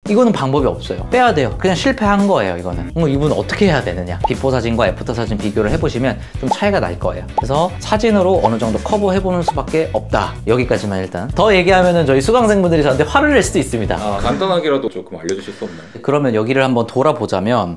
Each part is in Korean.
이거는 방법이 없어요. 빼야 돼요. 그냥 실패한 거예요, 이거는. 이분 어떻게 해야 되느냐? 비포 사진과 애프터 사진 비교를 해보시면 좀 차이가 날 거예요. 그래서 사진으로 어느 정도 커버해보는 수밖에 없다. 여기까지만 일단. 더 얘기하면은 저희 수강생분들이 저한테 화를 낼 수도 있습니다. 간단하게라도 조금 알려주실 수 없나요? 그러면 여기를 한번 돌아보자면,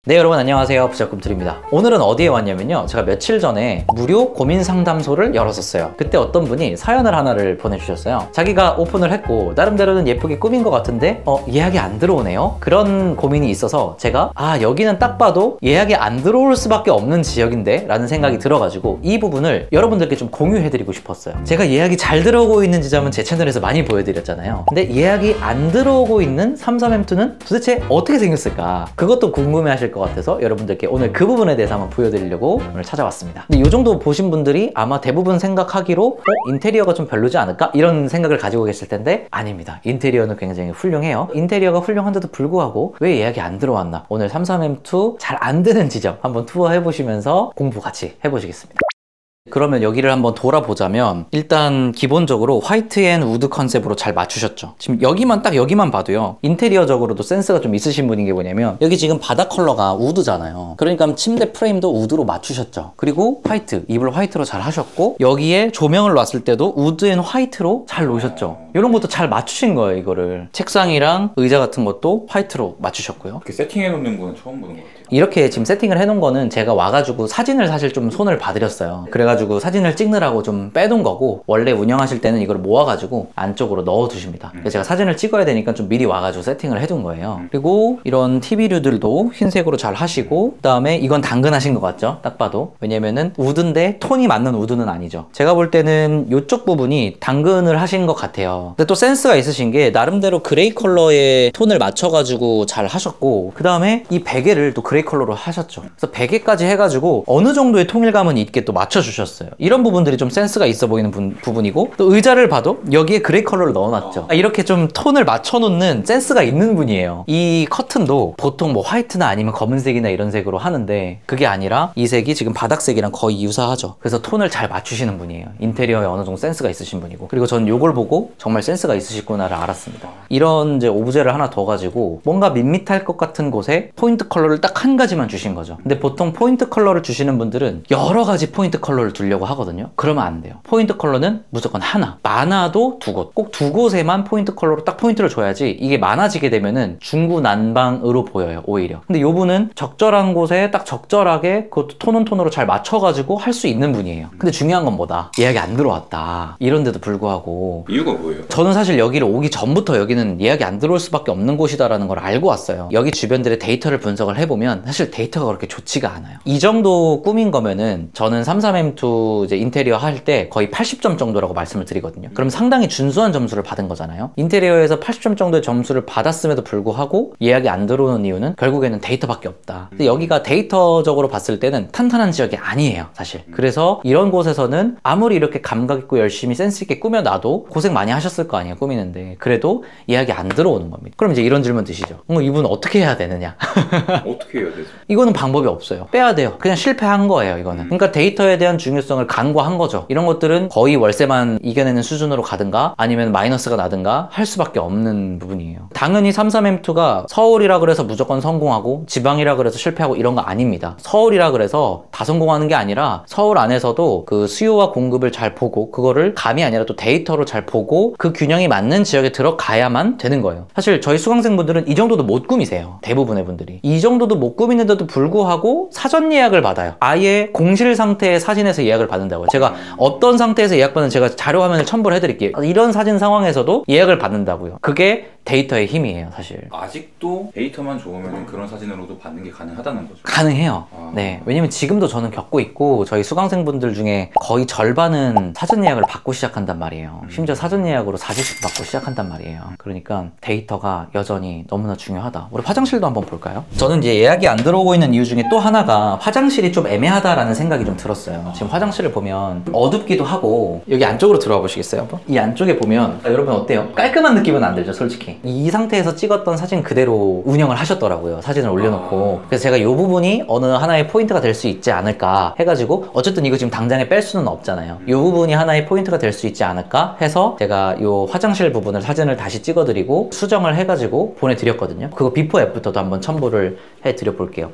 네, 여러분 안녕하세요. 부자꿈틀입니다. 오늘은 어디에 왔냐면요, 제가 며칠 전에 무료 고민 상담소를 열었었어요. 그때 어떤 분이 사연을 하나를 보내주셨어요. 자기가 오픈을 했고 나름대로는 예쁘게 꾸민 것 같은데 예약이 안 들어오네요. 그런 고민이 있어서 제가 여기는 딱 봐도 예약이 안 들어올 수밖에 없는 지역인데 라는 생각이 들어가지고 이 부분을 여러분들께 좀 공유해드리고 싶었어요. 제가 예약이 잘 들어오고 있는 지점은 제 채널에서 많이 보여드렸잖아요. 근데 예약이 안 들어오고 있는 33M2는 도대체 어떻게 생겼을까? 그것도 궁금해하실 것 같아서 여러분들께 오늘 그 부분에 대해서 한번 보여드리려고 오늘 찾아왔습니다. 근데 이 정도 보신 분들이 아마 대부분 생각하기로 인테리어가 좀 별로지 않을까? 이런 생각을 가지고 계실 텐데 아닙니다. 인테리어는 굉장히 훌륭해요. 인테리어가 훌륭한데도 불구하고 왜 예약이 안 들어왔나? 오늘 33M2 잘 안 되는 지점 한번 투어 해보시면서 공부 같이 해보시겠습니다. 그러면 여기를 한번 돌아보자면 일단 기본적으로 화이트 앤 우드 컨셉으로 잘 맞추셨죠. 지금 여기만 봐도요, 인테리어적으로도 센스가 좀 있으신 분인 게 뭐냐면 여기 지금 바닥 컬러가 우드잖아요. 그러니까 침대 프레임도 우드로 맞추셨죠. 그리고 화이트, 이불 화이트로 잘 하셨고 여기에 조명을 놨을 때도 우드 앤 화이트로 잘 놓으셨죠. 이런 것도 잘 맞추신 거예요. 이거를 책상이랑 의자 같은 것도 화이트로 맞추셨고요. 이렇게 세팅해 놓는 건 처음 보는 것 같아요. 이렇게 지금 세팅을 해놓은 거는 제가 와가지고 사진을 사실 좀 손을 봐드렸어요. 그래가지고 사진을 찍느라고 좀 빼둔 거고, 원래 운영하실 때는 이걸 모아가지고 안쪽으로 넣어두십니다. 그래서 제가 사진을 찍어야 되니까 좀 미리 와가지고 세팅을 해둔 거예요. 그리고 이런 TV류들도 흰색으로 잘 하시고, 그 다음에 이건 당근하신 것 같죠? 딱 봐도. 왜냐면은 우드인데 톤이 맞는 우드는 아니죠. 제가 볼 때는 이쪽 부분이 당근을 하신 것 같아요. 근데 또 센스가 있으신 게 나름대로 그레이 컬러의 톤을 맞춰가지고 잘 하셨고, 그 다음에 이 베개를 또 그레이 컬러로 하셨죠. 그래서 베개까지 해가지고 어느 정도의 통일감은 있게 또 맞춰주셨어요. 이런 부분들이 좀 센스가 있어 보이는 부분이고, 또 의자를 봐도 여기에 그레이 컬러를 넣어놨죠. 이렇게 좀 톤을 맞춰놓는 센스가 있는 분이에요. 이 커튼도 보통 뭐 화이트나 아니면 검은색이나 이런 색으로 하는데 그게 아니라 이 색이 지금 바닥색이랑 거의 유사하죠. 그래서 톤을 잘 맞추시는 분이에요. 인테리어에 어느 정도 센스가 있으신 분이고, 그리고 전 요걸 보고 정말 센스가 있으시구나를 알았습니다. 이런 이제 오브제를 하나 더 가지고 뭔가 밋밋할 것 같은 곳에 포인트 컬러를 딱 한 가지만 주신 거죠. 근데 보통 포인트 컬러를 주시는 분들은 여러 가지 포인트 컬러를 두려고 하거든요. 그러면 안 돼요. 포인트 컬러는 무조건 하나, 많아도 두 곳, 꼭 두 곳에만 포인트 컬러로 딱 포인트를 줘야지 이게 많아지게 되면은 중구난방으로 보여요, 오히려. 근데 요분은 적절한 곳에 딱 적절하게 그것도 톤은 톤으로 잘 맞춰가지고 할 수 있는 분이에요. 근데 중요한 건 뭐다? 예약이 안 들어왔다. 이런데도 불구하고 이유가 뭐예요? 저는 사실 여기를 오기 전부터 여기는 예약이 안 들어올 수밖에 없는 곳이다라는 걸 알고 왔어요. 여기 주변들의 데이터를 분석을 해보면 사실 데이터가 그렇게 좋지가 않아요. 이 정도 꾸민 거면은 저는 33M2 이제 인테리어 할 때 거의 80점 정도라고 말씀을 드리거든요. 그럼 상당히 준수한 점수를 받은 거잖아요. 인테리어에서 80점 정도의 점수를 받았음에도 불구하고 예약이 안 들어오는 이유는 결국에는 데이터밖에 없다. 근데 여기가 데이터적으로 봤을 때는 탄탄한 지역이 아니에요, 사실. 그래서 이런 곳에서는 아무리 이렇게 감각 있고 열심히 센스 있게 꾸며놔도 고생 많이 하셨을 거 아니에요, 꾸미는데. 그래도 예약이 안 들어오는 겁니다. 그럼 이제 이런 질문 드시죠. 이분 어떻게 해야 되느냐? 어떻게 해야 되죠? 이거는 방법이 없어요. 빼야 돼요. 그냥 실패한 거예요, 이거는. 그러니까 데이터에 대한 중요성을 간과한 거죠. 이런 것들은 거의 월세만 이겨내는 수준으로 가든가 아니면 마이너스가 나든가 할 수밖에 없는 부분이에요. 당연히 33M2가 서울이라 그래서 무조건 성공하고 지방이라 그래서 실패하고 이런 거 아닙니다. 서울이라 그래서 다 성공하는 게 아니라 서울 안에서도 그 수요와 공급을 잘 보고, 그거를 감이 아니라 또 데이터로 잘 보고 그 균형이 맞는 지역에 들어가야만 되는 거예요. 사실 저희 수강생분들은 이 정도도 못 꾸미세요. 대부분의 분들이. 이 정도도 못 꾸미는데도 불구하고 사전 예약을 받아요. 아예 공실 상태의 사진에서 예약을 받는다고요. 제가 어떤 상태에서 예약 받는 제가 자료 화면을 첨부를 해드릴게요. 이런 사진 상황에서도 예약을 받는다고요. 그게 데이터의 힘이에요, 사실. 아직도 데이터만 좋으면 그런 사진으로도 받는 게 가능하다는 거죠? 가능해요. 네, 왜냐면 지금도 저는 겪고 있고 저희 수강생분들 중에 거의 절반은 사전 예약을 받고 시작한단 말이에요. 심지어 사전 예약으로 4주씩 받고 시작한단 말이에요. 그러니까 데이터가 여전히 너무나 중요하다. 우리 화장실도 한번 볼까요? 저는 이제 예약이 안 들어오고 있는 이유 중에 또 하나가 화장실이 좀 애매하다라는 생각이 좀 들었어요. 지금 지금 화장실을 보면 어둡기도 하고 여기 안쪽으로 들어와 보시겠어요? 한번? 이 안쪽에 보면 여러분 어때요? 깔끔한 느낌은 안 들죠, 솔직히. 이 상태에서 찍었던 사진 그대로 운영을 하셨더라고요. 사진을 올려놓고. 그래서 제가 이 부분이 어느 하나의 포인트가 될 수 있지 않을까 해가지고 어쨌든 이거 지금 당장에 뺄 수는 없잖아요. 이 부분이 하나의 포인트가 될 수 있지 않을까 해서 제가 이 화장실 부분을 사진을 다시 찍어드리고 수정을 해가지고 보내드렸거든요. 그거 비포 애프터도 한번 첨부를 해드려 볼게요.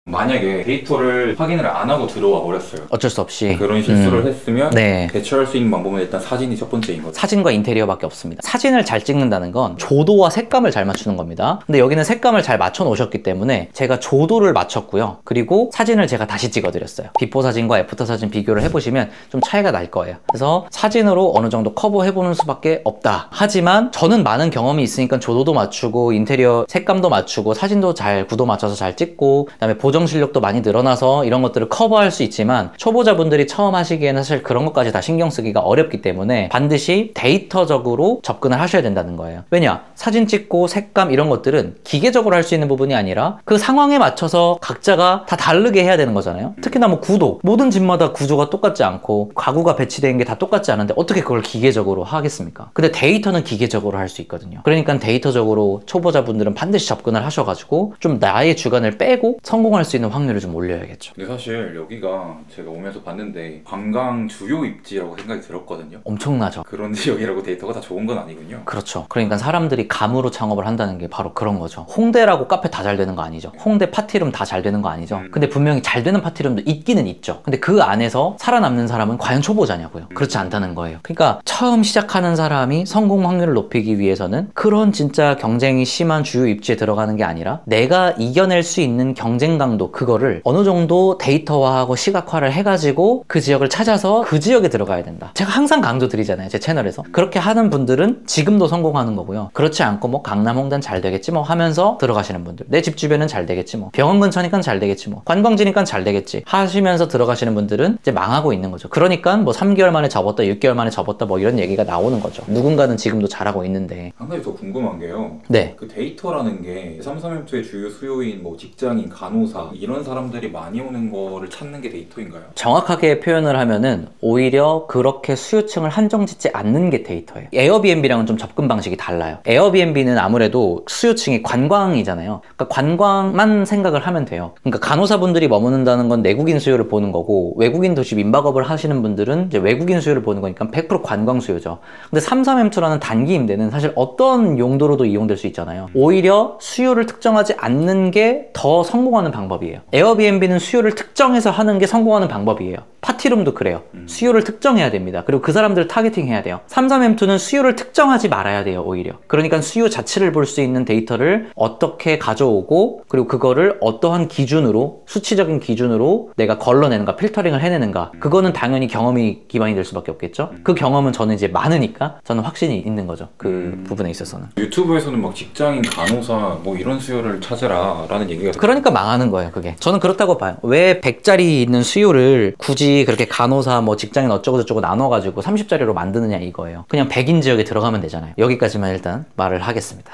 만약에 데이터를 확인을 안 하고 들어와 버렸어요. 어쩔 수 없이 그런 실수를 했으면 네. 대처할 수 있는 방법은 일단 사진이 첫 번째인 거죠. 사진과 인테리어밖에 없습니다. 사진을 잘 찍는다는 건 조도와 색감을 잘 맞추는 겁니다. 근데 여기는 색감을 잘 맞춰 놓으셨기 때문에 제가 조도를 맞췄고요. 그리고 사진을 제가 다시 찍어드렸어요. 비포 사진과 애프터 사진 비교를 해보시면 좀 차이가 날 거예요. 그래서 사진으로 어느 정도 커버해보는 수밖에 없다. 하지만 저는 많은 경험이 있으니까 조도도 맞추고 인테리어 색감도 맞추고 사진도 잘 구도 맞춰서 잘 찍고 그다음에 보정 실력도 많이 늘어나서 이런 것들을 커버할 수 있지만 초보자분들이 처음 하시기에는 사실 그런 것까지 다 신경 쓰기가 어렵기 때문에 반드시 데이터적으로 접근을 하셔야 된다는 거예요. 왜냐? 사진 찍고 색감 이런 것들은 기계적으로 할 수 있는 부분이 아니라 그 상황에 맞춰서 각자가 다 다르게 해야 되는 거잖아요. 특히나 뭐 구도, 모든 집마다 구조가 똑같지 않고 가구가 배치된 게 다 똑같지 않은데 어떻게 그걸 기계적으로 하겠습니까? 근데 데이터는 기계적으로 할 수 있거든요. 그러니까 데이터적으로 초보자분들은 반드시 접근을 하셔가지고 좀 나의 주관을 빼고 성공할 수 있는 확률을 좀 올려야겠죠. 근데 사실 여기가 제가 오면서 봤는데 관광 주요 입지라고 생각이 들었거든요. 엄청나죠. 그런 지역이라고 데이터가 다 좋은 건 아니군요. 그렇죠. 그러니까 사람들이 감으로 창업을 한다는 게 바로 그런 거죠. 홍대라고 카페 다 잘 되는 거 아니죠. 홍대 파티룸 다 잘 되는 거 아니죠. 근데 분명히 잘 되는 파티룸도 있기는 있죠. 근데 그 안에서 살아남는 사람은 과연 초보자냐고요. 그렇지 않다는 거예요. 그러니까 처음 시작하는 사람이 성공 확률을 높이기 위해서는 그런 진짜 경쟁이 심한 주요 입지에 들어가는 게 아니라 내가 이겨낼 수 있는 경쟁 강도, 그거를 어느 정도 데이터화하고 시각화를 해가지고 그 지역을 찾아서 그 지역에 들어가야 된다. 제가 항상 강조 드리잖아요, 제 채널에서. 그렇게 하는 분들은 지금도 성공하는 거고요. 그렇지 않고 뭐 강남 홍대는 잘 되겠지 뭐 하면서 들어가시는 분들, 내 집 주변은 잘 되겠지 뭐, 병원 근처니까 잘 되겠지 뭐, 관광지니까 잘 되겠지 하시면서 들어가시는 분들은 이제 망하고 있는 거죠. 그러니까 뭐 3개월 만에 접었다, 6개월 만에 접었다 뭐 이런 얘기가 나오는 거죠. 누군가는 지금도 잘하고 있는데. 한 가지 더 궁금한 게요. 네. 그 데이터라는 게 331투의 주요 수요인 뭐 직장인, 간호사 이런 사람들이 많이 오는 거를 찾는 게 데이터인가요? 정확하게 표현을 하면은 오히려 그렇게 수요층을 한정 짓지 않는 게 데이터예요. 에어비앤비랑은 좀 접근 방식이 달라요. 에어비앤비는 아무래도 수요층이 관광이잖아요. 그러니까 관광만 생각을 하면 돼요. 그러니까 간호사분들이 머무는다는 건 내국인 수요를 보는 거고, 외국인 도시 민박업을 하시는 분들은 이제 외국인 수요를 보는 거니까 100% 관광 수요죠. 근데 33M2라는 단기 임대는 사실 어떤 용도로도 이용될 수 있잖아요. 오히려 수요를 특정하지 않는 게 더 성공하는 방법이에요. 에어비앤비는 수요를 특정해서 하는 게 성공하는 방법이에요. 파티룸도 그래요. 수요를 특정해야 됩니다. 그리고 그 사람들을 타겟팅해야 돼요. 33M2는 수요를 특정하지 말아야 돼요, 오히려. 그러니까 수요 자체를 볼 수 있는 데이터를 어떻게 가져오고, 그리고 그거를 어떠한 기준으로, 수치적인 기준으로 내가 걸러내는가, 필터링을 해내는가, 그거는 당연히 경험이 기반이 될 수밖에 없겠죠. 그 경험은 저는 이제 많으니까 저는 확신이 있는 거죠, 그 부분에 있어서는. 유튜브에서는 막 직장인, 간호사 뭐 이런 수요를 찾아라 라는 얘기가 그러니까 망하는 거예요, 그게. 저는 그렇다고 봐요. 왜 100짜리 있는 수요를 굳이 그렇게 간호사 뭐 직장인 어쩌고저쩌고 나눠가지고 30짜리로 만드느냐 이거예요. 그냥 100인 지역에 들어가면 되잖아요. 여기까지만 일단 말을 하겠습니다.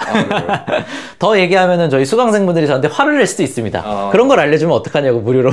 더 얘기하면은 저희 수강생분들이 저한테 화를 낼 수도 있습니다. 그런 걸 알려주면 어떡하냐고, 무료로.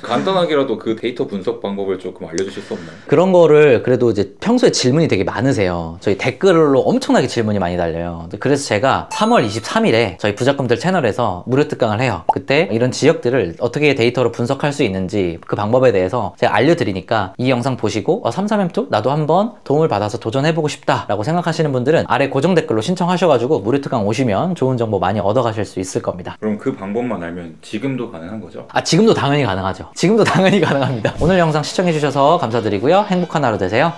간단하게라도 그 데이터 분석 방법을 조금 알려주실 수 없나요? 그런 거를 그래도 이제 평소에 질문이 되게 많으세요. 저희 댓글로 엄청나게 질문이 많이 달려요. 그래서 제가 3월 23일에 저희 부작금들 채널에서 무료 특강을 해요. 그때 이런 지역들을 어떻게 데이터로 분석할 수 있는지 그 방법에 대해서 제가 알려드리니까 이 영상 보시고 33M2 나도 한번 도움을 받아서 도전해보고 싶다 라고 생각하시는 분들은 아래 고정 댓글로 신청하셔가지고 무료 특강 오시면 좋은 정보 많이 얻어가실 수 있을 겁니다. 그럼 그 방법만 알면 지금도 가능한 거죠? 지금도 당연히 가능하죠. 지금도 당연히 가능합니다. 오늘 영상 시청해주셔서 감사드리고요. 행복한 하루 되세요.